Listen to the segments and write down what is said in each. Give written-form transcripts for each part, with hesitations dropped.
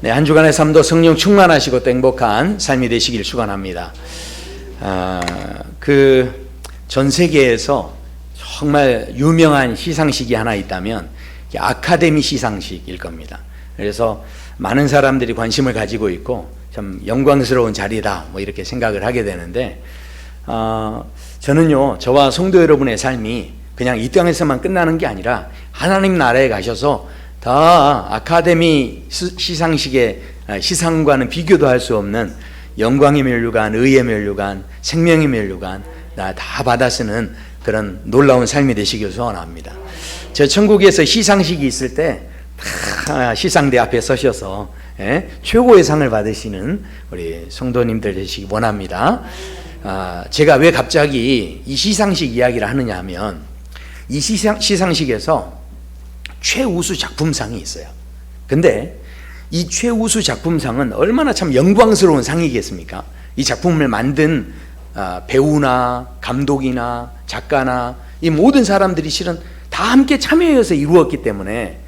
네, 한 주간의 삶도 성령 충만하시고 또 행복한 삶이 되시길 축원합니다. 전 세계에서 정말 유명한 시상식이 하나 있다면 아카데미 시상식일 겁니다. 그래서 많은 사람들이 관심을 가지고 있고 참 영광스러운 자리다 뭐 이렇게 생각을 하게 되는데, 저는요, 저와 성도 여러분의 삶이 그냥 이 땅에서만 끝나는 게 아니라 하나님 나라에 가셔서 다 아카데미 시상식의 시상과는 비교도 할 수 없는 영광의 면류관, 의의 면류관, 생명의 면류관 다 받아 쓰는 그런 놀라운 삶이 되시길 소원합니다. 저 천국에서 시상식이 있을 때 다 시상대 앞에 서셔서 최고의 상을 받으시는 우리 성도님들 되시기 원합니다. 제가 왜 갑자기 이 시상식 이야기를 하느냐 하면, 이 시상식에서 최우수 작품상이 있어요. 근데 이 최우수 작품상은 얼마나 참 영광스러운 상이겠습니까? 이 작품을 만든 배우나 감독이나 작가나 이 모든 사람들이 실은 다 함께 참여해서 이루었기 때문에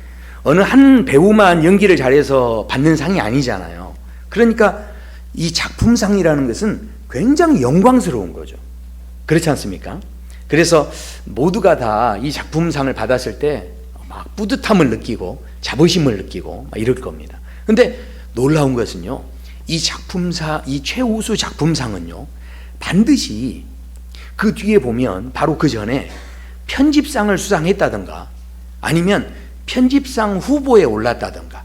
어느 한 배우만 연기를 잘해서 받는 상이 아니잖아요. 그러니까 이 작품상이라는 것은 굉장히 영광스러운 거죠. 그렇지 않습니까? 그래서 모두가 다 이 작품상을 받았을 때 막 뿌듯함을 느끼고 자부심을 느끼고 막 이럴 겁니다. 근데 놀라운 것은요, 이 최우수 작품상은요, 반드시 그 뒤에 보면 바로 그 전에 편집상을 수상했다든가 아니면 편집상 후보에 올랐다든가,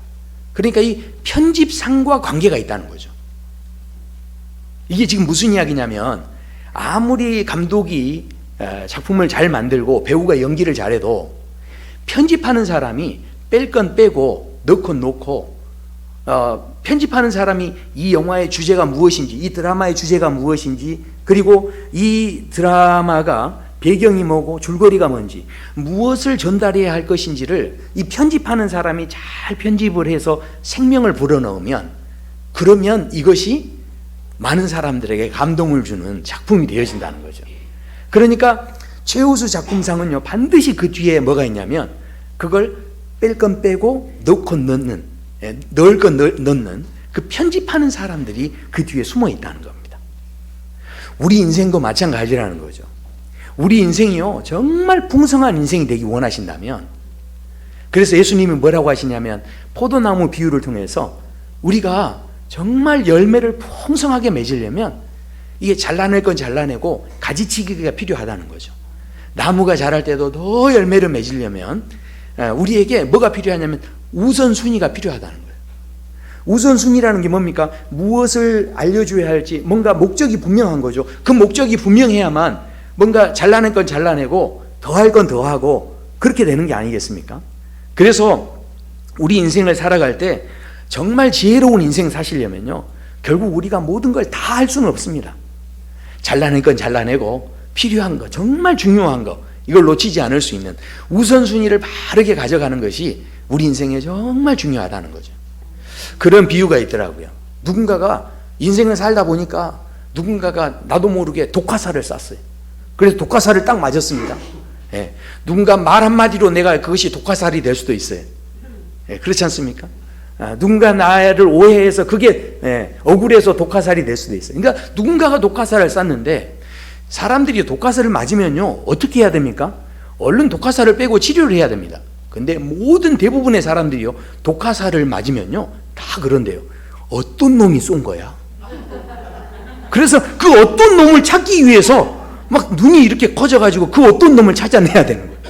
그러니까 이 편집상과 관계가 있다는 거죠. 이게 지금 무슨 이야기냐면, 아무리 감독이 작품을 잘 만들고 배우가 연기를 잘해도 편집하는 사람이 뺄 건 빼고 넣건 놓고, 편집하는 사람이 이 영화의 주제가 무엇인지, 이 드라마의 주제가 무엇인지, 그리고 이 드라마가 배경이 뭐고 줄거리가 뭔지, 무엇을 전달해야 할 것인지를 이 편집하는 사람이 잘 편집을 해서 생명을 불어넣으면, 그러면 이것이 많은 사람들에게 감동을 주는 작품이 되어진다는 거죠. 그러니까 최우수 작품상은요, 반드시 그 뒤에 뭐가 있냐면, 그걸 뺄 건 빼고 넣건 넣는, 넣을 건 넣는 그 편집하는 사람들이 그 뒤에 숨어 있다는 겁니다. 우리 인생도 마찬가지라는 거죠. 우리 인생이요, 정말 풍성한 인생이 되기 원하신다면, 그래서 예수님이 뭐라고 하시냐면, 포도나무 비유를 통해서 우리가 정말 열매를 풍성하게 맺으려면 이게 잘라낼 건 잘라내고 가지치기가 필요하다는 거죠. 나무가 자랄 때도 더 열매를 맺으려면 우리에게 뭐가 필요하냐면 우선순위가 필요하다는 거예요. 우선순위라는 게 뭡니까? 무엇을 알려줘야 할지 뭔가 목적이 분명한 거죠. 그 목적이 분명해야만 뭔가 잘라낼 건 잘라내고 더할 건 더하고 그렇게 되는 게 아니겠습니까? 그래서 우리 인생을 살아갈 때 정말 지혜로운 인생 사시려면요, 결국 우리가 모든 걸 다 할 수는 없습니다. 잘라낼 건 잘라내고 필요한 거, 정말 중요한 거, 이걸 놓치지 않을 수 있는 우선순위를 바르게 가져가는 것이 우리 인생에 정말 중요하다는 거죠. 그런 비유가 있더라고요. 누군가가 인생을 살다 보니까 누군가가 나도 모르게 독화살을 쐈어요. 그래서 독화살을 딱 맞았습니다. 누군가 말 한마디로 내가 그것이 독화살이 될 수도 있어요. 그렇지 않습니까? 누군가 나를 오해해서 그게 억울해서 독화살이 될 수도 있어요. 그러니까 누군가가 독화살을 쐈는데, 사람들이 독화살을 맞으면요, 어떻게 해야 됩니까? 얼른 독화살을 빼고 치료를 해야 됩니다. 근데 모든 대부분의 사람들이요, 독화살을 맞으면요 다 그런데요, 어떤 놈이 쏜 거야? 그래서 그 어떤 놈을 찾기 위해서 막 눈이 이렇게 커져가지고 그 어떤 놈을 찾아내야 되는 거예요.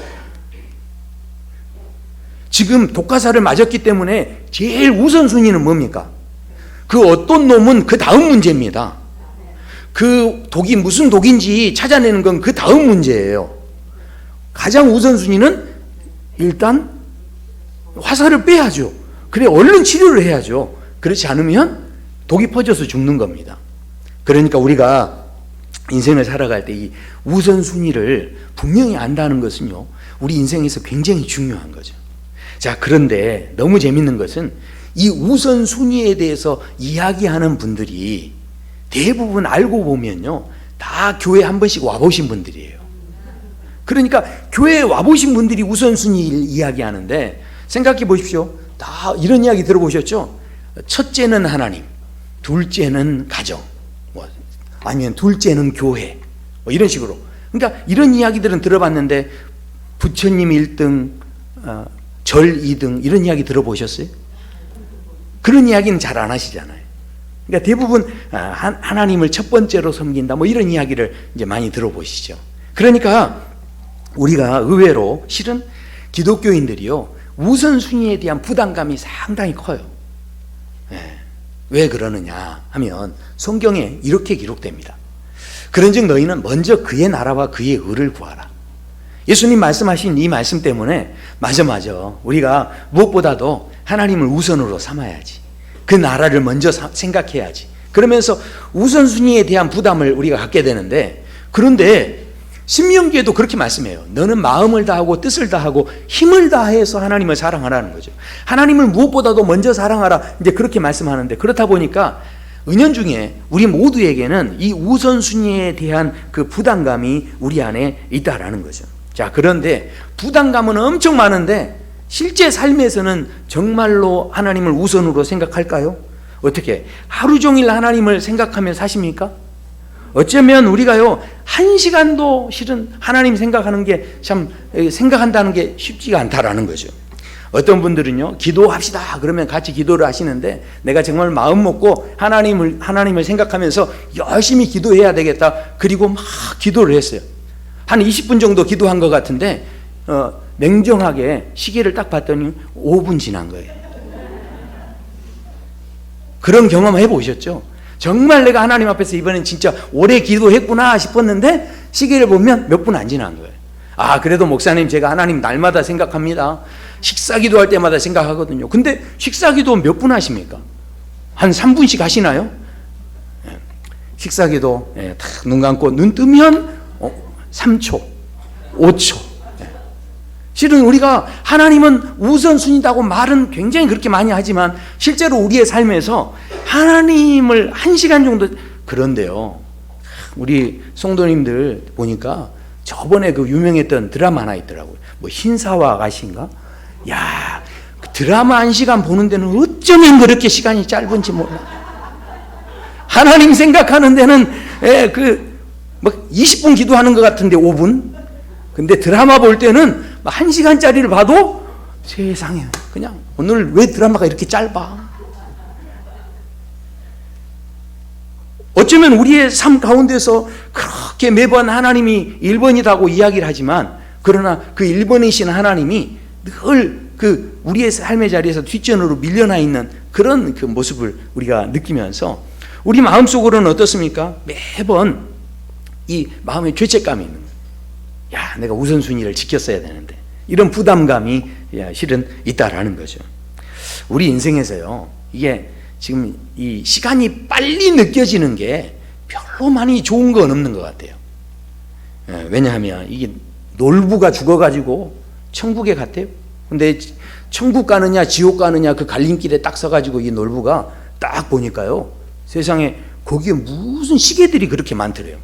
지금 독화살을 맞았기 때문에 제일 우선순위는 뭡니까? 그 어떤 놈은 그 다음 문제입니다. 그 독이 무슨 독인지 찾아내는 건 그 다음 문제예요. 가장 우선순위는 일단 화살을 빼야죠. 그래, 얼른 치료를 해야죠. 그렇지 않으면 독이 퍼져서 죽는 겁니다. 그러니까 우리가 인생을 살아갈 때 이 우선순위를 분명히 안다는 것은요, 우리 인생에서 굉장히 중요한 거죠. 자, 그런데 너무 재밌는 것은 이 우선순위에 대해서 이야기하는 분들이 대부분 알고 보면요, 다 교회 한 번씩 와보신 분들이에요. 그러니까 교회에 와보신 분들이 우선순위를 이야기하는데, 생각해 보십시오. 다 이런 이야기 들어보셨죠? 첫째는 하나님, 둘째는 가정, 뭐 아니면 둘째는 교회, 뭐 이런 식으로. 그러니까 이런 이야기들은 들어봤는데 부처님 1등, 절 2등 이런 이야기 들어보셨어요? 그런 이야기는 잘 안 하시잖아요. 그러니까 대부분 하나님을 첫 번째로 섬긴다 뭐 이런 이야기를 이제 많이 들어보시죠. 그러니까 우리가 의외로 실은 기독교인들이요 우선순위에 대한 부담감이 상당히 커요. 왜 그러느냐 하면 성경에 이렇게 기록됩니다. 그런즉 너희는 먼저 그의 나라와 그의 의를 구하라. 예수님 말씀하신 이 말씀 때문에 맞아 우리가 무엇보다도 하나님을 우선으로 삼아야지. 그 나라를 먼저 생각해야지. 그러면서 우선순위에 대한 부담을 우리가 갖게 되는데, 그런데 신명기에도 그렇게 말씀해요. 너는 마음을 다하고 뜻을 다하고 힘을 다해서 하나님을 사랑하라는 거죠. 하나님을 무엇보다도 먼저 사랑하라 이제 그렇게 말씀하는데, 그렇다 보니까 은연중에 우리 모두에게는 이 우선순위에 대한 그 부담감이 우리 안에 있다라는 거죠. 자, 그런데 부담감은 엄청 많은데 실제 삶에서는 정말로 하나님을 우선으로 생각할까요? 어떻게? 하루 종일 하나님을 생각하며 사십니까? 어쩌면 우리가요 1시간도 실은 하나님 생각하는 게 참 생각한다는 게 쉽지가 않다라는 거죠. 어떤 분들은요 기도합시다 그러면 같이 기도를 하시는데, 내가 정말 마음 먹고 하나님을 생각하면서 열심히 기도해야 되겠다 그리고 막 기도를 했어요. 한 20분 정도 기도한 것 같은데 냉정하게 시계를 딱 봤더니 5분 지난 거예요. 그런 경험 해보셨죠? 정말 내가 하나님 앞에서 이번엔 진짜 오래 기도했구나 싶었는데 시계를 보면 몇 분 안 지난 거예요. 아, 그래도 목사님 제가 하나님 날마다 생각합니다. 식사 기도할 때마다 생각하거든요. 근데 식사 기도 몇 분 하십니까? 한 3분씩 하시나요? 식사 기도 딱 눈 감고 눈 뜨면 3초, 5초. 실은 우리가 하나님은 우선순위다고 말은 굉장히 그렇게 많이 하지만 실제로 우리의 삶에서 하나님을 1시간 정도. 그런데요 우리 성도님들 보니까 저번에 그 유명했던 드라마 하나 있더라고요. 뭐 흰사와 아가씨인가? 야, 그 드라마 1시간 보는 데는 어쩌면 그렇게 시간이 짧은지 몰라. 하나님 생각하는 데는 뭐 20분 기도하는 것 같은데 5분. 근데 드라마 볼 때는 1시간짜리를 봐도 세상에 그냥 오늘 왜 드라마가 이렇게 짧아? 어쩌면 우리의 삶 가운데서 그렇게 매번 하나님이 1번이라고 이야기를 하지만, 그러나 그 1번이신 하나님이 늘 그 우리의 삶의 자리에서 뒷전으로 밀려나 있는 그런 그 모습을 우리가 느끼면서 우리 마음속으로는 어떻습니까? 매번 이 마음에 죄책감이 있는 거예요. 야, 내가 우선순위를 지켰어야 되는데, 이런 부담감이 실은 있다라는 거죠. 우리 인생에서요 이게 지금 이 시간이 빨리 느껴지는 게 별로 많이 좋은 건 없는 것 같아요. 왜냐하면 이게 놀부가 죽어가지고 천국에 갔대요. 근데 천국 가느냐 지옥 가느냐 그 갈림길에 딱 서가지고 이 놀부가 딱 보니까요 세상에 거기에 무슨 시계들이 그렇게 많더래요.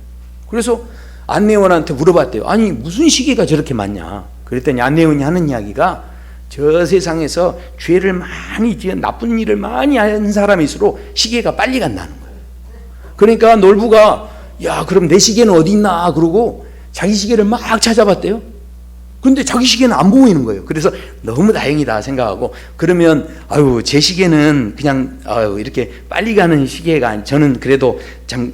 그래서 안내원한테 물어봤대요. 아니 무슨 시계가 저렇게 많냐. 그랬더니 안내원이 하는 이야기가 저 세상에서 죄를 많이 지은 나쁜 일을 많이 한 사람일수록 시계가 빨리 간다는 거예요. 그러니까 놀부가 야 그럼 내 시계는 어디 있나 그러고 자기 시계를 막 찾아봤대요. 근데 자기 시계는 안 보이는 거예요. 그래서 너무 다행이다 생각하고, 그러면 아유 제 시계는 그냥 이렇게 빨리 가는 시계가, 저는 그래도 참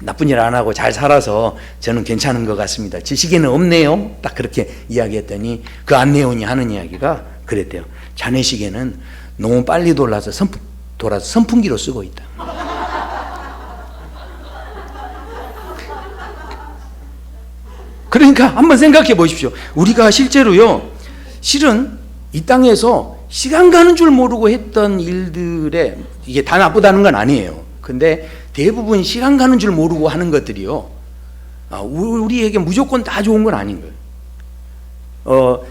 나쁜 일 안 하고 잘 살아서 저는 괜찮은 것 같습니다. 제 시계는 없네요. 딱 그렇게 이야기했더니 그 안내원이 하는 이야기가 그랬대요. 자네 시계는 너무 빨리 돌아서 선풍기로 쓰고 있다. 그러니까 한번 생각해 보십시오. 우리가 실제로요 실은 이 땅에서 시간 가는 줄 모르고 했던 일들에, 이게 다 나쁘다는 건 아니에요. 근데 대부분 시간 가는 줄 모르고 하는 것들이요 우리에게 무조건 다 좋은 건 아닌 거예요.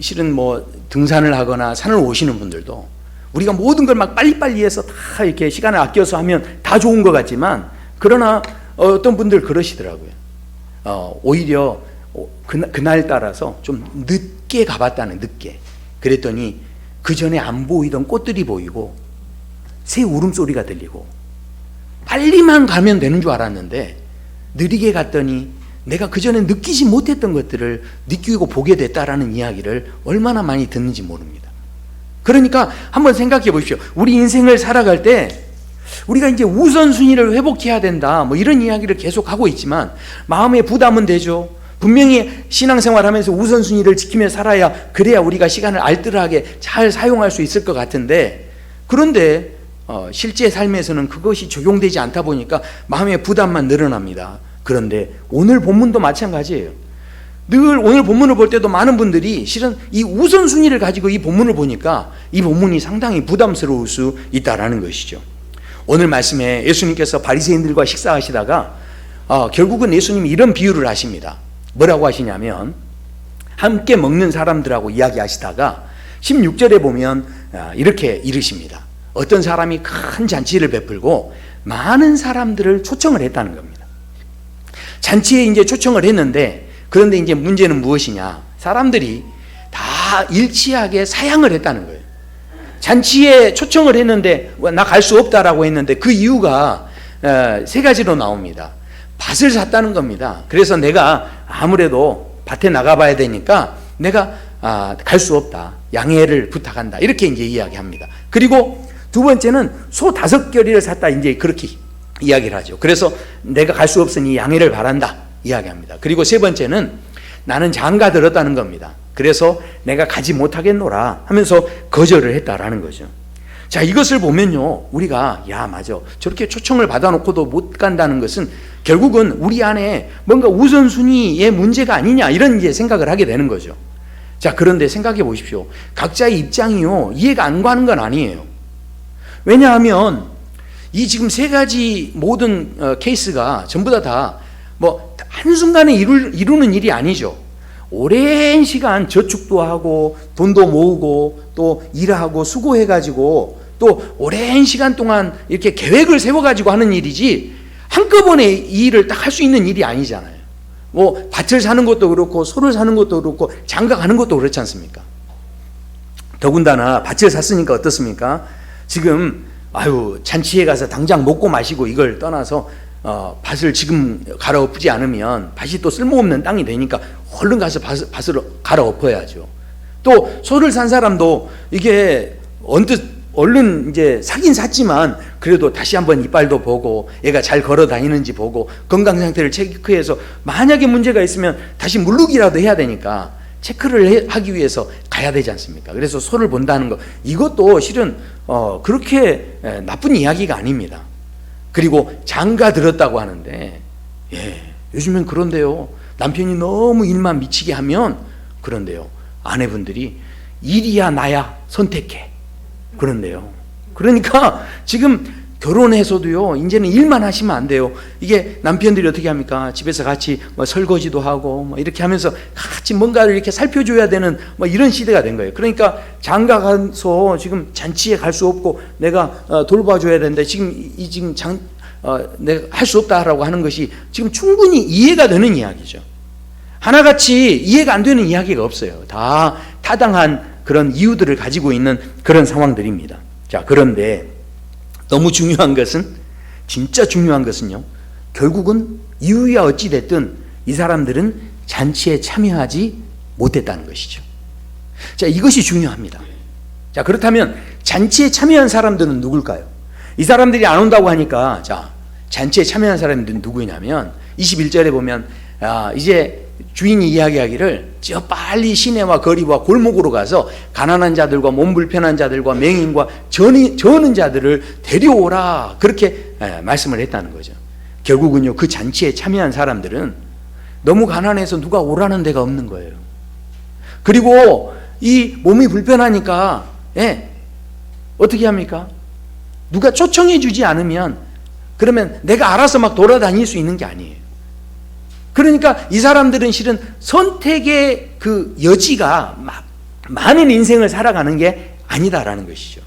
실은 뭐 등산을 하거나 산을 오시는 분들도 우리가 모든 걸 막 빨리빨리 해서 다 이렇게 시간을 아껴서 하면 다 좋은 것 같지만, 그러나 어떤 분들 그러시더라고요. 오히려 그날 따라서 좀 늦게 가봤다는, 늦게. 그랬더니 그 전에 안 보이던 꽃들이 보이고 새 울음소리가 들리고 빨리만 가면 되는 줄 알았는데 느리게 갔더니 내가 그전에 느끼지 못했던 것들을 느끼고 보게 됐다라는 이야기를 얼마나 많이 듣는지 모릅니다. 그러니까 한번 생각해 보십시오. 우리 인생을 살아갈 때 우리가 이제 우선순위를 회복해야 된다 뭐 이런 이야기를 계속 하고 있지만 마음의 부담은 되죠. 분명히 신앙생활 하면서 우선순위를 지키며 살아야 그래야 우리가 시간을 알뜰하게 잘 사용할 수 있을 것 같은데, 그런데 실제 삶에서는 그것이 적용되지 않다 보니까 마음의 부담만 늘어납니다. 그런데 오늘 본문도 마찬가지예요. 늘 오늘 본문을 볼 때도 많은 분들이 실은 이 우선순위를 가지고 이 본문을 보니까 이 본문이 상당히 부담스러울 수 있다라는 것이죠. 오늘 말씀에 예수님께서 바리새인들과 식사하시다가 결국은 예수님이 이런 비유를 하십니다. 뭐라고 하시냐면 함께 먹는 사람들하고 이야기하시다가 16절에 보면 이렇게 이르십니다. 어떤 사람이 큰 잔치를 베풀고 많은 사람들을 초청을 했다는 겁니다. 잔치에 이제 초청을 했는데, 그런데 이제 문제는 무엇이냐? 사람들이 다 일치하게 사양을 했다는 거예요. 잔치에 초청을 했는데 나 갈 수 없다라고 했는데 그 이유가 세 가지로 나옵니다. 밭을 샀다는 겁니다. 그래서 내가 아무래도 밭에 나가봐야 되니까 내가 갈 수 없다. 양해를 부탁한다. 이렇게 이제 이야기합니다. 그리고 두 번째는 소 5결의를 샀다. 이제 그렇게 이야기를 하죠. 그래서 내가 갈 수 없으니 양해를 바란다. 이야기합니다. 그리고 세 번째는 나는 장가 들었다는 겁니다. 그래서 내가 가지 못하겠노라 하면서 거절을 했다라는 거죠. 자, 이것을 보면요, 우리가 맞아, 저렇게 초청을 받아놓고도 못 간다는 것은 결국은 우리 안에 뭔가 우선순위의 문제가 아니냐, 이런 이제 생각을 하게 되는 거죠. 자, 그런데 생각해 보십시오. 각자의 입장이요, 이해가 안 가는 건 아니에요. 왜냐하면 이 지금 세 가지 모든 케이스가 전부 다 뭐 한순간에 이루는 일이 아니죠. 오랜 시간 저축도 하고 돈도 모으고 또 일하고 수고해가지고 또 오랜 시간 동안 이렇게 계획을 세워가지고 하는 일이지 한꺼번에 이 일을 딱 할 수 있는 일이 아니잖아요. 뭐 밭을 사는 것도 그렇고 소를 사는 것도 그렇고 장가 가는 것도 그렇지 않습니까? 더군다나 밭을 샀으니까 어떻습니까? 지금 잔치에 가서 당장 먹고 마시고 이걸 떠나서 밭을 지금 갈아엎지 않으면 밭이 또 쓸모없는 땅이 되니까 얼른 가서 밭을 갈아엎어야죠. 또 소를 산 사람도 이게 언뜻 얼른 이제 사긴 샀지만 그래도 다시 한번 이빨도 보고 얘가 잘 걸어 다니는지 보고 건강 상태를 체크해서 만약에 문제가 있으면 다시 물르기라도 해야 되니까 체크를 하기 위해서 가야 되지 않습니까? 그래서 소를 본다는 거, 이것도 실은 그렇게 나쁜 이야기가 아닙니다. 그리고 장가 들었다고 하는데, 요즘엔 그런데요, 남편이 너무 일만 미치게 하면 그런데요, 아내분들이 일이야 나야 선택해 그런데요. 그러니까 지금 결혼해서도요, 이제는 일만 하시면 안 돼요. 이게 남편들이 어떻게 합니까? 집에서 같이 설거지도 하고 이렇게 하면서 같이 뭔가를 이렇게 살펴줘야 되는 이런 시대가 된 거예요. 그러니까 장가 가서 지금 잔치에 갈 수 없고 내가 돌봐줘야 되는데 지금 내가 할 수 없다라고 하는 것이 지금 충분히 이해가 되는 이야기죠. 하나같이 이해가 안 되는 이야기가 없어요. 다 타당한 그런 이유들을 가지고 있는 그런 상황들입니다. 자, 그런데 너무 중요한 것은, 진짜 중요한 것은요, 결국은 이유야 어찌 됐든 이 사람들은 잔치에 참여하지 못했다는 것이죠. 자, 이것이 중요합니다. 자, 그렇다면 잔치에 참여한 사람들은 누굴까요? 이 사람들이 안 온다고 하니까, 자, 잔치에 참여한 사람들은 누구냐면 21절에 보면 이제 주인이 이야기하기를 저 빨리 시내와 거리와 골목으로 가서 가난한 자들과 몸 불편한 자들과 맹인과 저는 자들을 데려오라, 그렇게 말씀을 했다는 거죠. 결국은요, 그 잔치에 참여한 사람들은 너무 가난해서 누가 오라는 데가 없는 거예요. 그리고 이 몸이 불편하니까 어떻게 합니까? 누가 초청해 주지 않으면 그러면 내가 알아서 막 돌아다닐 수 있는 게 아니에요. 그러니까 이 사람들은 실은 선택의 그 여지가 많은 인생을 살아가는 게 아니다라는 것이죠.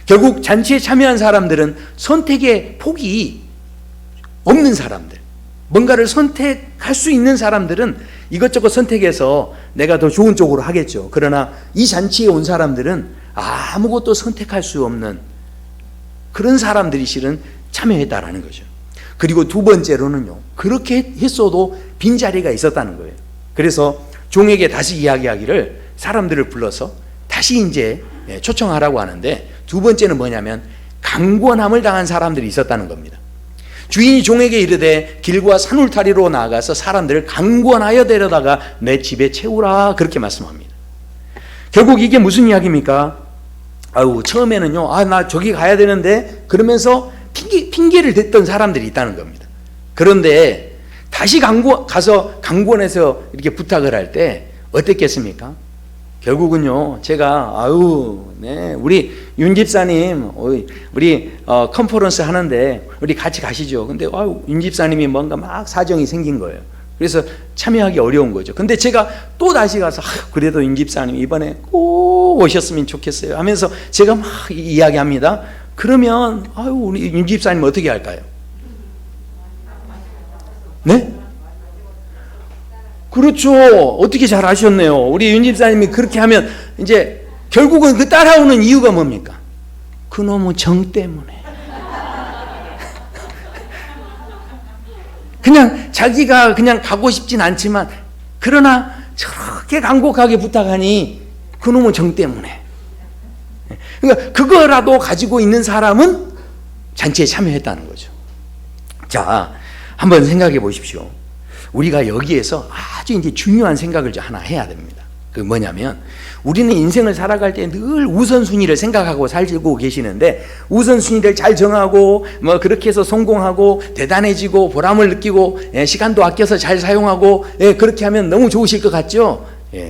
결국 잔치에 참여한 사람들은 선택의 폭이 없는 사람들, 뭔가를 선택할 수 있는 사람들은 이것저것 선택해서 내가 더 좋은 쪽으로 하겠죠. 그러나 이 잔치에 온 사람들은 아무것도 선택할 수 없는 그런 사람들이 실은 참여했다라는 거죠. 그리고 두 번째로는요, 그렇게 했어도 빈자리가 있었다는 거예요. 그래서 종에게 다시 이야기하기를 사람들을 불러서 다시 이제 초청하라고 하는데, 두 번째는 뭐냐면 강권함을 당한 사람들이 있었다는 겁니다. 주인이 종에게 이르되 길과 산울타리로 나아가서 사람들을 강권하여 데려다가 내 집에 채우라, 그렇게 말씀합니다. 결국 이게 무슨 이야기입니까? 처음에는요, 나 저기 가야 되는데 그러면서 핑계를 댔던 사람들이 있다는 겁니다. 그런데 다시 가서 강권해서 이렇게 부탁을 할 때 어땠겠습니까? 결국은요, 제가 우리 윤 집사님 우리 컨퍼런스 하는데 우리 같이 가시죠. 근데 윤 집사님이 뭔가 막 사정이 생긴 거예요. 그래서 참여하기 어려운 거죠. 근데 제가 또 다시 가서 그래도 윤 집사님 이번에 꼭 오셨으면 좋겠어요 하면서 제가 막 이야기합니다. 그러면 우리 윤 집사님 어떻게 할까요? 네? 그렇죠. 어떻게 잘 아셨네요. 우리 윤 집사님이 그렇게 하면 이제 결국은 그 따라오는 이유가 뭡니까? 그놈의 정 때문에. 그냥 자기가 그냥 가고 싶진 않지만, 그러나 저렇게 간곡하게 부탁하니 그놈의 정 때문에. 그러니까 그거라도 가지고 있는 사람은 잔치에 참여했다는 거죠. 자, 한번 생각해 보십시오. 우리가 여기에서 아주 이제 중요한 생각을 하나 해야 됩니다. 그 뭐냐면, 우리는 인생을 살아갈 때 늘 우선순위를 생각하고 살고 계시는데, 우선순위를 잘 정하고 그렇게 해서 성공하고 대단해지고 보람을 느끼고 시간도 아껴서 잘 사용하고 그렇게 하면 너무 좋으실 것 같죠?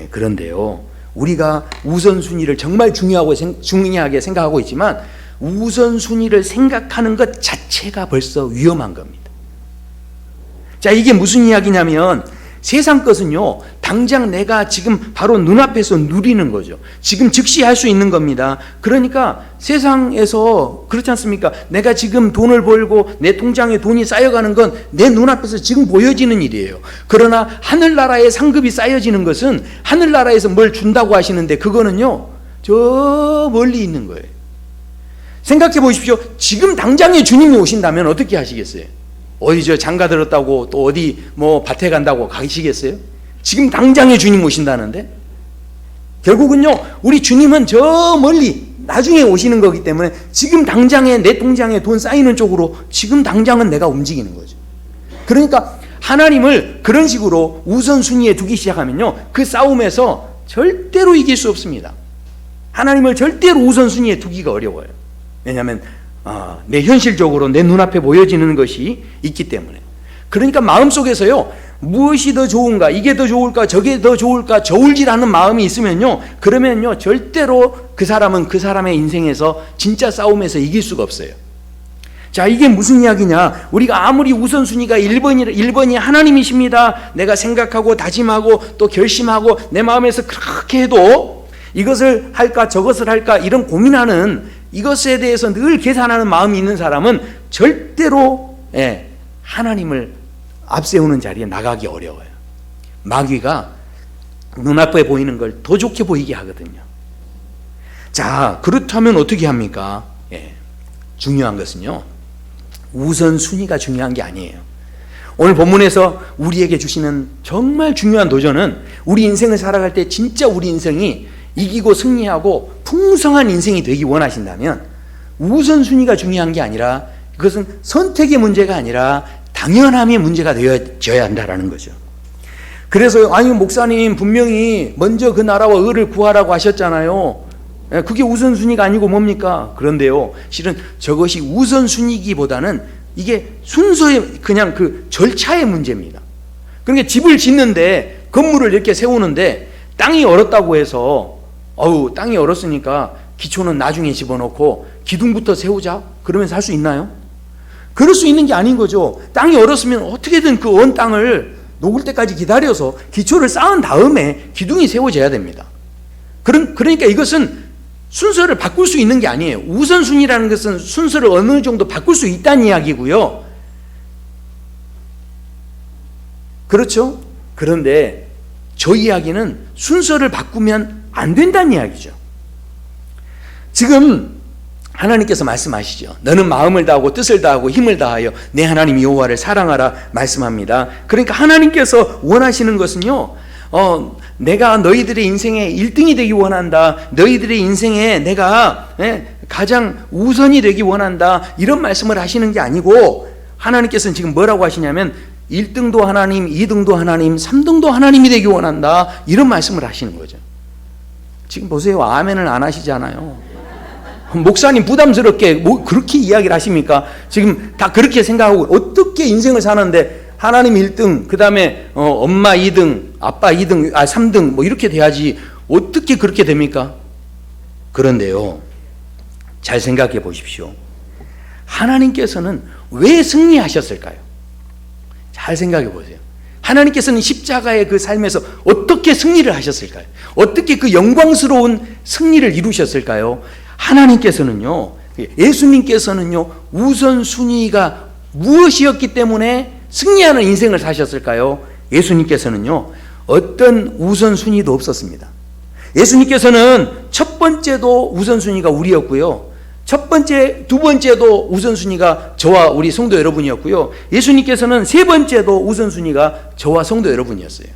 그런데요, 우리가 우선순위를 정말 중요하게 생각하고 있지만 우선순위를 생각하는 것 자체가 벌써 위험한 겁니다. 자, 이게 무슨 이야기냐면, 세상 것은요, 당장 내가 지금 바로 눈앞에서 누리는 거죠. 지금 즉시 할 수 있는 겁니다. 그러니까 세상에서 그렇지 않습니까? 내가 지금 돈을 벌고 내 통장에 돈이 쌓여가는 건 내 눈앞에서 지금 보여지는 일이에요. 그러나 하늘나라의 상급이 쌓여지는 것은 하늘나라에서 뭘 준다고 하시는데, 그거는요, 저 멀리 있는 거예요. 생각해 보십시오. 지금 당장에 주님이 오신다면 어떻게 하시겠어요? 어디 장가 들었다고 또 어디 밭에 간다고 가시겠어요? 지금 당장에 주님 오신다는데? 결국은요, 우리 주님은 저 멀리 나중에 오시는 거기 때문에 지금 당장에 내 통장에 돈 쌓이는 쪽으로 지금 당장은 내가 움직이는 거죠. 그러니까 하나님을 그런 식으로 우선순위에 두기 시작하면요, 그 싸움에서 절대로 이길 수 없습니다. 하나님을 절대로 우선순위에 두기가 어려워요. 왜냐하면 내 현실적으로 내 눈앞에 보여지는 것이 있기 때문에. 그러니까 마음속에서요, 무엇이 더 좋은가, 이게 더 좋을까, 저게 더 좋을까, 저울질하는 마음이 있으면요, 그러면요 절대로 그 사람은 그 사람의 인생에서 진짜 싸움에서 이길 수가 없어요. 자, 이게 무슨 이야기냐? 우리가 아무리 우선순위가 1번이 하나님이십니다, 내가 생각하고 다짐하고 또 결심하고 내 마음에서 그렇게 해도 이것을 할까 저것을 할까 이런 고민하는, 이것에 대해서 늘 계산하는 마음이 있는 사람은 절대로 하나님을 앞세우는 자리에 나가기 어려워요. 마귀가 눈앞에 보이는 걸 더 좋게 보이게 하거든요. 자, 그렇다면 어떻게 합니까? 중요한 것은요, 우선순위가 중요한 게 아니에요. 오늘 본문에서 우리에게 주시는 정말 중요한 도전은, 우리 인생을 살아갈 때 진짜 우리 인생이 이기고 승리하고 풍성한 인생이 되기 원하신다면 우선순위가 중요한 게 아니라, 그것은 선택의 문제가 아니라 당연함의 문제가 되어져야 한다는 거죠. 그래서 목사님 분명히 먼저 그 나라와 의를 구하라고 하셨잖아요. 그게 우선순위가 아니고 뭡니까? 그런데요, 실은 저것이 우선순위기보다는 이게 순서의 그냥 그 절차의 문제입니다. 그러니까 집을 짓는데, 건물을 이렇게 세우는데 땅이 얼었다고 해서 땅이 얼었으니까 기초는 나중에 집어넣고 기둥부터 세우자 그러면서 할 수 있나요? 그럴 수 있는 게 아닌 거죠. 땅이 얼었으면 어떻게든 그 언 땅을 녹을 때까지 기다려서 기초를 쌓은 다음에 기둥이 세워져야 됩니다. 그러니까 이것은 순서를 바꿀 수 있는 게 아니에요. 우선순위라는 것은 순서를 어느 정도 바꿀 수 있다는 이야기고요. 그렇죠? 그런데 저 이야기는 순서를 바꾸면 안 된다는 이야기죠. 지금 하나님께서 말씀하시죠. 너는 마음을 다하고 뜻을 다하고 힘을 다하여 내 하나님 여호와를 사랑하라 말씀합니다. 그러니까 하나님께서 원하시는 것은요, 내가 너희들의 인생에 1등이 되기 원한다. 너희들의 인생에 내가 가장 우선이 되기 원한다. 이런 말씀을 하시는 게 아니고, 하나님께서는 지금 뭐라고 하시냐면 1등도 하나님, 2등도 하나님, 3등도 하나님이 되기 원한다. 이런 말씀을 하시는 거죠. 지금 보세요. 아멘을 안 하시잖아요. 목사님 부담스럽게 그렇게 이야기를 하십니까? 지금 다 그렇게 생각하고 어떻게 인생을 사는데 하나님 1등, 그 다음에 엄마 2등, 아빠 2등, 3등 뭐 이렇게 돼야지 어떻게 그렇게 됩니까? 그런데요, 잘 생각해 보십시오. 하나님께서는 왜 승리하셨을까요? 잘 생각해 보세요. 하나님께서는 십자가의 그 삶에서 어떻게 승리를 하셨을까요? 어떻게 그 영광스러운 승리를 이루셨을까요? 하나님께서는요, 예수님께서는요, 우선순위가 무엇이었기 때문에 승리하는 인생을 사셨을까요? 예수님께서는요, 어떤 우선순위도 없었습니다. 예수님께서는 첫 번째도 우선순위가 우리였고요, 첫 번째, 두 번째도 우선순위가 저와 우리 성도 여러분이었고요, 예수님께서는 세 번째도 우선순위가 저와 성도 여러분이었어요.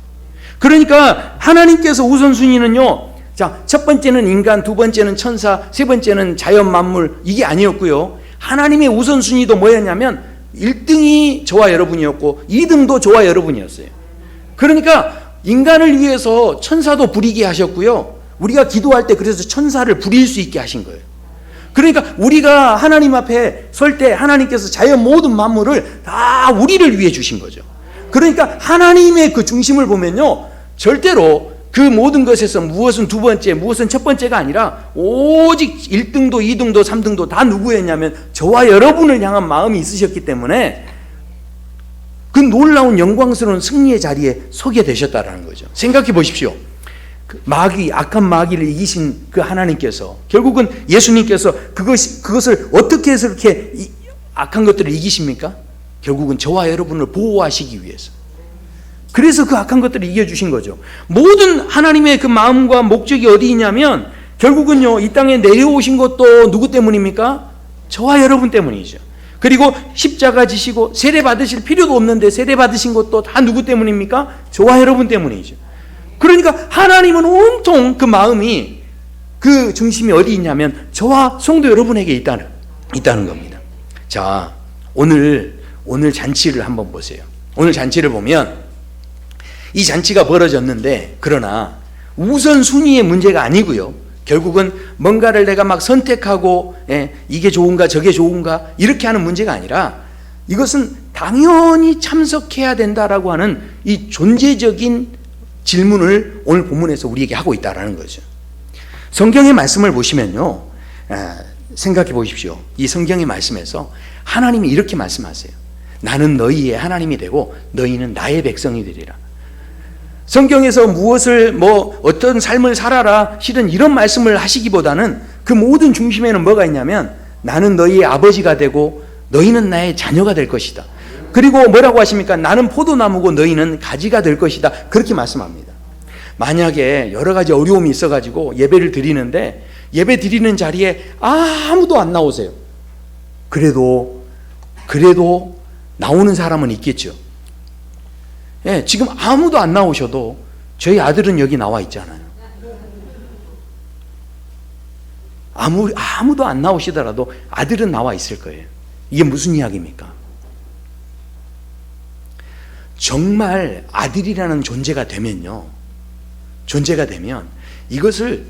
그러니까 하나님께서 우선순위는요, 자, 첫 번째는 인간, 두 번째는 천사, 세 번째는 자연 만물, 이게 아니었고요, 하나님의 우선순위도 뭐였냐면 1등이 저와 여러분이었고 2등도 저와 여러분이었어요. 그러니까 인간을 위해서 천사도 부리게 하셨고요, 우리가 기도할 때 그래서 천사를 부릴 수 있게 하신 거예요. 그러니까 우리가 하나님 앞에 설 때 하나님께서 자연 모든 만물을 다 우리를 위해 주신 거죠. 그러니까 하나님의 그 중심을 보면요, 절대로 그 모든 것에서 무엇은 두 번째, 무엇은 첫 번째가 아니라 오직 1등도 2등도 3등도 다 누구였냐면 저와 여러분을 향한 마음이 있으셨기 때문에 그 놀라운 영광스러운 승리의 자리에 서게 되셨다라는 거죠. 생각해 보십시오. 그 마귀, 악한 마귀를 이기신 그 하나님께서 결국은 예수님께서 그것을 어떻게 해서 그렇게 악한 것들을 이기십니까? 결국은 저와 여러분을 보호하시기 위해서. 그래서 그 악한 것들을 이겨주신 거죠. 모든 하나님의 그 마음과 목적이 어디 있냐면 결국은요, 이 땅에 내려오신 것도 누구 때문입니까? 저와 여러분 때문이죠. 그리고 십자가 지시고 세례 받으실 필요도 없는데 세례 받으신 것도 다 누구 때문입니까? 저와 여러분 때문이죠. 그러니까 하나님은 온통 그 마음이, 그 중심이 어디 있냐면 저와 성도 여러분에게 있다는 겁니다. 자, 오늘 잔치를 한번 보세요. 오늘 잔치를 보면 이 잔치가 벌어졌는데, 그러나 우선순위의 문제가 아니고요, 결국은 뭔가를 내가 막 선택하고 이게 좋은가 저게 좋은가 이렇게 하는 문제가 아니라 이것은 당연히 참석해야 된다라고 하는 이 존재적인 질문을 오늘 본문에서 우리에게 하고 있다는 거죠. 성경의 말씀을 보시면요, 생각해 보십시오. 이 성경의 말씀에서 하나님이 이렇게 말씀하세요. 나는 너희의 하나님이 되고 너희는 나의 백성이 되리라. 성경에서 무엇을 어떤 삶을 살아라 실은 이런 말씀을 하시기보다는 그 모든 중심에는 뭐가 있냐면 나는 너희의 아버지가 되고 너희는 나의 자녀가 될 것이다. 그리고 뭐라고 하십니까? 나는 포도나무고 너희는 가지가 될 것이다. 그렇게 말씀합니다. 만약에 여러 가지 어려움이 있어가지고 예배를 드리는데 예배 드리는 자리에 아무도 안 나오세요. 그래도 나오는 사람은 있겠죠. 예, 지금 아무도 안 나오셔도 저희 아들은 여기 나와 있잖아요. 아무도 안 나오시더라도 아들은 나와 있을 거예요. 이게 무슨 이야기입니까? 정말 아들이라는 존재가 되면 이것을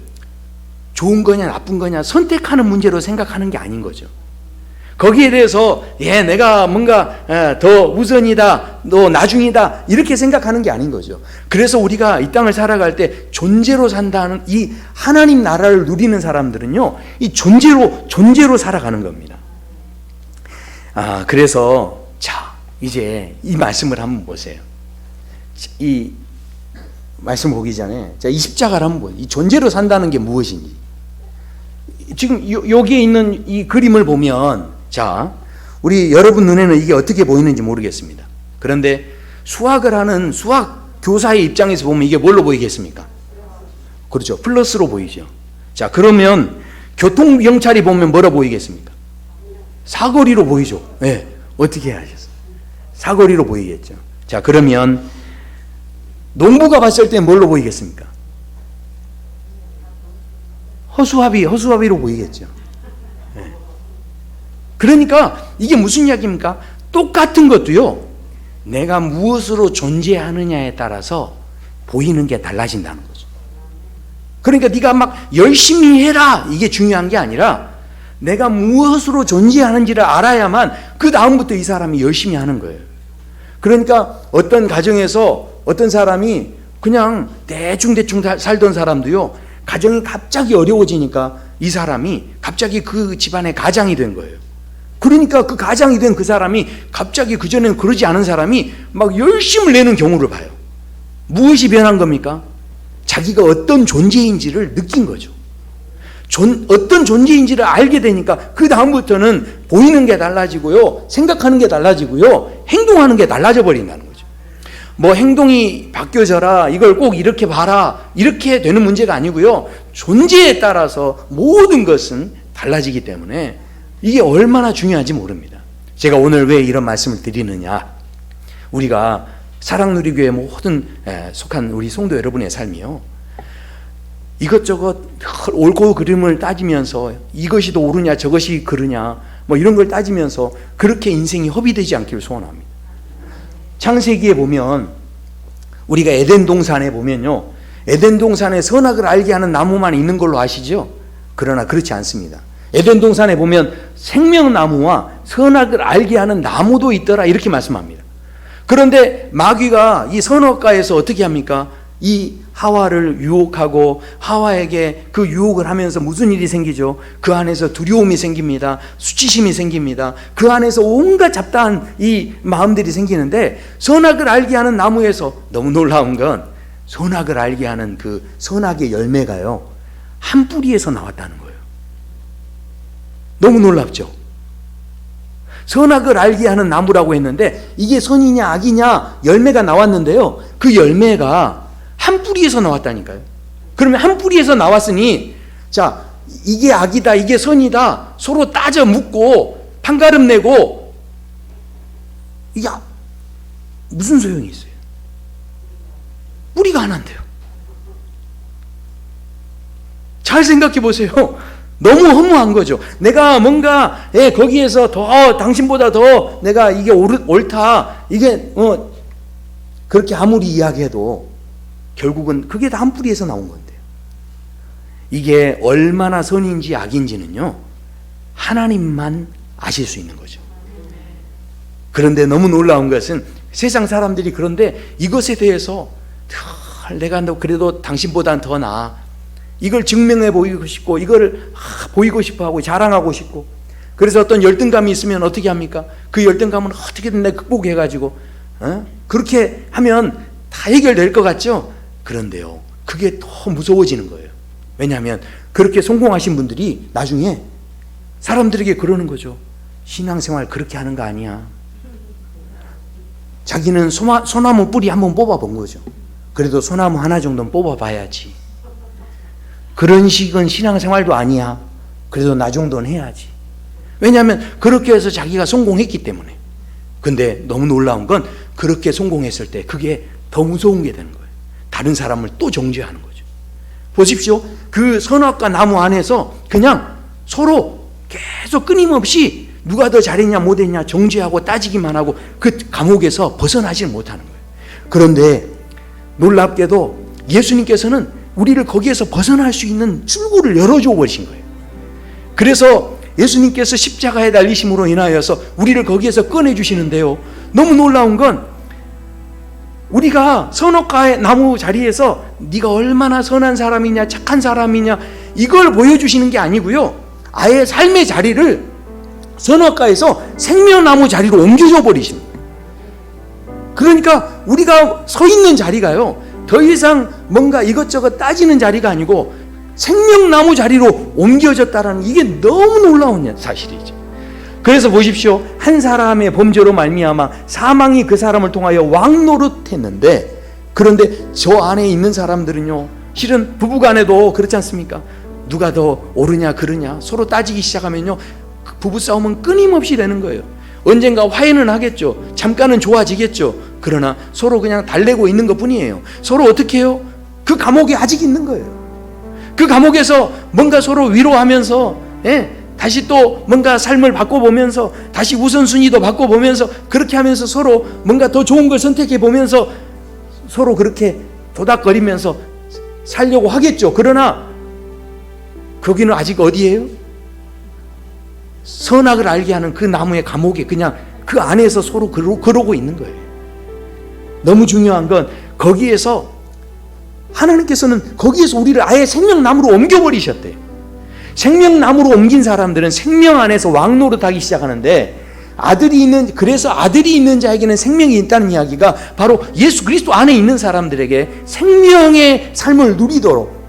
좋은 거냐 나쁜 거냐 선택하는 문제로 생각하는 게 아닌 거죠. 거기에 대해서 내가 뭔가 더 우선이다, 너 나중이다 이렇게 생각하는 게 아닌 거죠. 그래서 우리가 이 땅을 살아갈 때 존재로 산다는 이 하나님 나라를 누리는 사람들은요, 이 존재로 살아가는 겁니다. 그래서 자, 이제 이 말씀을 한번 보세요. 이 말씀 보기 전에 이 십자가를 한번 보세요. 이 존재로 산다는 게 무엇인지. 지금 여기에 있는 이 그림을 보면, 자, 우리 여러분 눈에는 이게 어떻게 보이는지 모르겠습니다. 그런데 수학을 하는 수학 교사의 입장에서 보면 이게 뭘로 보이겠습니까? 그렇죠. 플러스로 보이죠. 자, 그러면 교통경찰이 보면 뭐라 보이겠습니까? 사거리로 보이죠. 네. 어떻게 하셨어요? 사거리로 보이겠죠. 자, 그러면 농부가 봤을 때 뭘로 보이겠습니까? 허수아비로 보이겠죠. 네. 그러니까 이게 무슨 이야기입니까? 똑같은 것도요, 내가 무엇으로 존재하느냐에 따라서 보이는 게 달라진다는 거죠. 그러니까 네가 막 열심히 해라 이게 중요한 게 아니라 내가 무엇으로 존재하는지를 알아야만 그 다음부터 이 사람이 열심히 하는 거예요. 그러니까 어떤 가정에서 어떤 사람이 그냥 대충 살던 사람도요, 가정이 갑자기 어려워지니까 이 사람이 갑자기 그 집안의 가장이 된 거예요. 그러니까 그 가장이 된 그 사람이 갑자기 그전에는 그러지 않은 사람이 막 열심을 내는 경우를 봐요. 무엇이 변한 겁니까? 자기가 어떤 존재인지를 느낀 거죠. 어떤 존재인지를 알게 되니까 그 다음부터는 보이는 게 달라지고요, 생각하는 게 달라지고요, 행동하는 게 달라져 버린다는 거죠. 뭐 행동이 바뀌어져라, 이걸 꼭 이렇게 봐라, 이렇게 되는 문제가 아니고요, 존재에 따라서 모든 것은 달라지기 때문에 이게 얼마나 중요한지 모릅니다. 제가 오늘 왜 이런 말씀을 드리느냐, 우리가 사랑누리교회 모든 속한 우리 성도 여러분의 삶이요, 이것저것 옳고 그름을 따지면서 이것이 더 옳으냐 저것이 그르냐 뭐 이런 걸 따지면서 그렇게 인생이 허비되지 않기를 소원합니다. 창세기에 보면, 우리가 에덴 동산에 보면요, 에덴 동산에 선악을 알게 하는 나무만 있는 걸로 아시죠? 그러나 그렇지 않습니다. 에덴 동산에 보면 생명나무와 선악을 알게 하는 나무도 있더라 이렇게 말씀합니다. 그런데 마귀가 이 선악과에서 어떻게 합니까? 이 하와를 유혹하고 하와에게 그 유혹을 하면서 무슨 일이 생기죠? 그 안에서 두려움이 생깁니다. 수치심이 생깁니다. 그 안에서 온갖 잡다한 이 마음들이 생기는데, 선악을 알게 하는 나무에서 너무 놀라운 건 선악을 알게 하는 그 선악의 열매가요, 한 뿌리에서 나왔다는 거예요. 너무 놀랍죠? 선악을 알게 하는 나무라고 했는데 이게 선이냐 악이냐 열매가 나왔는데요, 그 열매가 한 뿌리에서 나왔다니까요. 그러면 한 뿌리에서 나왔으니, 자, 이게 악이다 이게 선이다 서로 따져 묻고 판가름 내고 이게 무슨 소용이 있어요? 뿌리가 하나인데요. 잘 생각해 보세요. 너무 허무한 거죠. 내가 뭔가 거기에서 더 당신보다 더 내가 이게 옳다 이게 그렇게 아무리 이야기해도 결국은 그게 다 한 뿌리에서 나온 건데요. 이게 얼마나 선인지 악인지는요, 하나님만 아실 수 있는 거죠. 그런데 너무 놀라운 것은 세상 사람들이 그런데 이것에 대해서 내가 그래도 당신보단 더 나아, 이걸 증명해 보이고 싶고 이걸 보이고 싶어 하고 자랑하고 싶고, 그래서 어떤 열등감이 있으면 어떻게 합니까? 그 열등감은 어떻게든 내가 극복해 가지고 그렇게 하면 다 해결될 것 같죠? 그런데요, 그게 더 무서워지는 거예요. 왜냐하면 그렇게 성공하신 분들이 나중에 사람들에게 그러는 거죠. 신앙생활 그렇게 하는 거 아니야. 자기는 소나무 뿌리 한번 뽑아본 거죠. 그래도 소나무 하나 정도는 뽑아봐야지. 그런 식은 신앙생활도 아니야. 그래도 나 정도는 해야지. 왜냐하면 그렇게 해서 자기가 성공했기 때문에. 근데 너무 놀라운 건 그렇게 성공했을 때 그게 더 무서운 게 되는 거예요. 다른 사람을 또 정죄하는 거죠. 보십시오. 그 선악과 나무 안에서 그냥 서로 계속 끊임없이 누가 더 잘했냐 못했냐 정죄하고 따지기만 하고 그 감옥에서 벗어나질 못하는 거예요. 그런데 놀랍게도 예수님께서는 우리를 거기에서 벗어날 수 있는 출구를 열어줘 버리신 거예요. 그래서 예수님께서 십자가에 달리심으로 인하여서 우리를 거기에서 꺼내주시는데요, 너무 놀라운 건 우리가 선악과의 나무 자리에서 네가 얼마나 선한 사람이냐 착한 사람이냐 이걸 보여주시는 게 아니고요, 아예 삶의 자리를 선악과에서 생명나무 자리로 옮겨줘 버리십니다. 그러니까 우리가 서 있는 자리가요, 더 이상 뭔가 이것저것 따지는 자리가 아니고 생명나무 자리로 옮겨졌다라는, 이게 너무 놀라운 사실이죠. 그래서 보십시오. 한 사람의 범죄로 말미암아 사망이 그 사람을 통하여 왕노릇했는데, 그런데 저 안에 있는 사람들은요, 실은 부부간에도 그렇지 않습니까? 누가 더 옳으냐 그르냐 서로 따지기 시작하면요, 부부싸움은 끊임없이 되는 거예요. 언젠가 화해는 하겠죠. 잠깐은 좋아지겠죠. 그러나 서로 그냥 달래고 있는 것 뿐이에요. 서로 어떻게 해요? 그 감옥에 아직 있는 거예요. 그 감옥에서 뭔가 서로 위로하면서, 다시 또 뭔가 삶을 바꿔보면서, 다시 우선순위도 바꿔보면서, 그렇게 하면서 서로 뭔가 더 좋은 걸 선택해 보면서 서로 그렇게 도닥거리면서 살려고 하겠죠. 그러나 거기는 아직 어디예요? 선악을 알게 하는 그 나무의 감옥에 그냥 그 안에서 서로 그러고 있는 거예요. 너무 중요한 건 거기에서 하나님께서는 거기에서 우리를 아예 생명나무로 옮겨버리셨대요. 생명나무로 옮긴 사람들은 생명 안에서 왕노릇하기 시작하는데, 그래서 아들이 있는 자에게는 생명이 있다는 이야기가 바로 예수 그리스도 안에 있는 사람들에게 생명의 삶을 누리도록,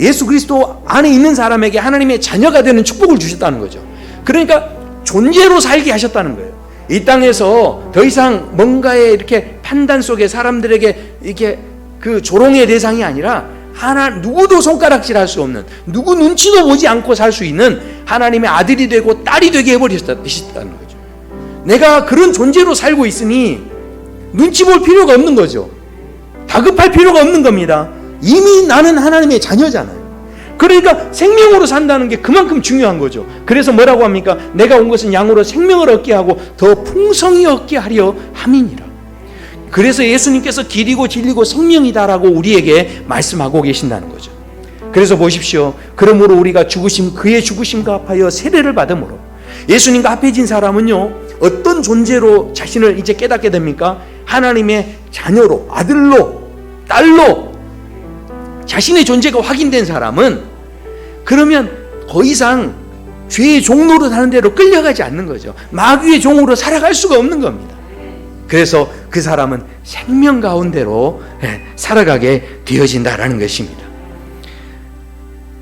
예수 그리스도 안에 있는 사람에게 하나님의 자녀가 되는 축복을 주셨다는 거죠. 그러니까 존재로 살게 하셨다는 거예요. 이 땅에서 더 이상 뭔가의 이렇게 판단 속에 사람들에게 이렇게 그 조롱의 대상이 아니라 누구도 손가락질할 수 없는, 누구 눈치도 보지 않고 살 수 있는 하나님의 아들이 되고 딸이 되게 해버리셨다는 거죠. 내가 그런 존재로 살고 있으니 눈치 볼 필요가 없는 거죠. 다급할 필요가 없는 겁니다. 이미 나는 하나님의 자녀잖아요. 그러니까 생명으로 산다는 게 그만큼 중요한 거죠. 그래서 뭐라고 합니까? 내가 온 것은 양으로 생명을 얻게 하고 더 풍성히 얻게 하려 함이니라. 그래서 예수님께서 길이고 진리고 생명이다라고 우리에게 말씀하고 계신다는 거죠. 그래서 보십시오. 그러므로 우리가 그의 죽으심과 합하여 세례를 받음으로, 예수님과 합해진 사람은요, 어떤 존재로 자신을 이제 깨닫게 됩니까? 하나님의 자녀로, 아들로, 딸로 자신의 존재가 확인된 사람은, 그러면 더 이상 죄의 종로로 사는 대로 끌려가지 않는 거죠. 마귀의 종으로 살아갈 수가 없는 겁니다. 그래서 그 사람은 생명 가운데로 살아가게 되어진다라는 것입니다.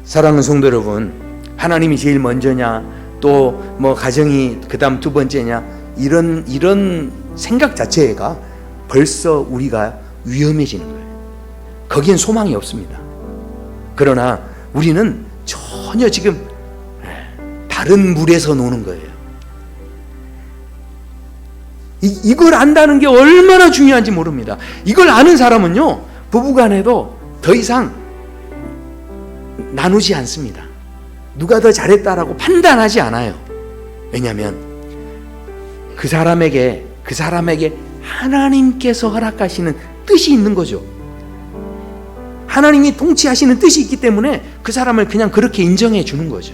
사랑하는 성도 여러분, 하나님이 제일 먼저냐, 또 뭐 가정이 그 다음 두 번째냐, 이런 생각 자체가 벌써 우리가 위험해지는 거예요. 거기엔 소망이 없습니다. 그러나 우리는 전혀 지금 다른 물에서 노는 거예요. 이걸 안다는 게 얼마나 중요한지 모릅니다. 이걸 아는 사람은요, 부부간에도 더 이상 나누지 않습니다. 누가 더 잘했다라고 판단하지 않아요. 왜냐하면 그 사람에게 하나님께서 허락하시는 뜻이 있는 거죠. 하나님이 통치하시는 뜻이 있기 때문에 그 사람을 그냥 그렇게 인정해 주는 거죠.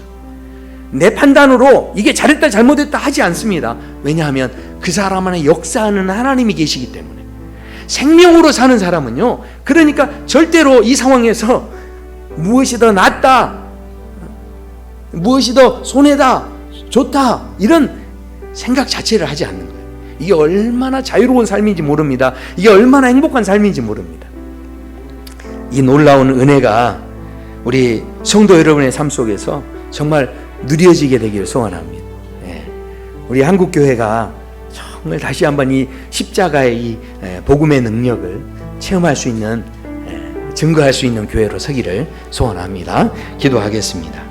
내 판단으로 이게 잘했다 잘못했다 하지 않습니다. 왜냐하면 그 사람 안에 역사하는 하나님이 계시기 때문에. 생명으로 사는 사람은요, 그러니까 절대로 이 상황에서 무엇이 더 낫다, 무엇이 더 손해다, 좋다, 이런 생각 자체를 하지 않는 거예요. 이게 얼마나 자유로운 삶인지 모릅니다. 이게 얼마나 행복한 삶인지 모릅니다. 이 놀라운 은혜가 우리 성도 여러분의 삶 속에서 정말 누려지게 되기를 소원합니다. 우리 한국교회가 정말 다시 한번 이 십자가의 이 복음의 능력을 체험할 수 있는, 증거할 수 있는 교회로 서기를 소원합니다. 기도하겠습니다.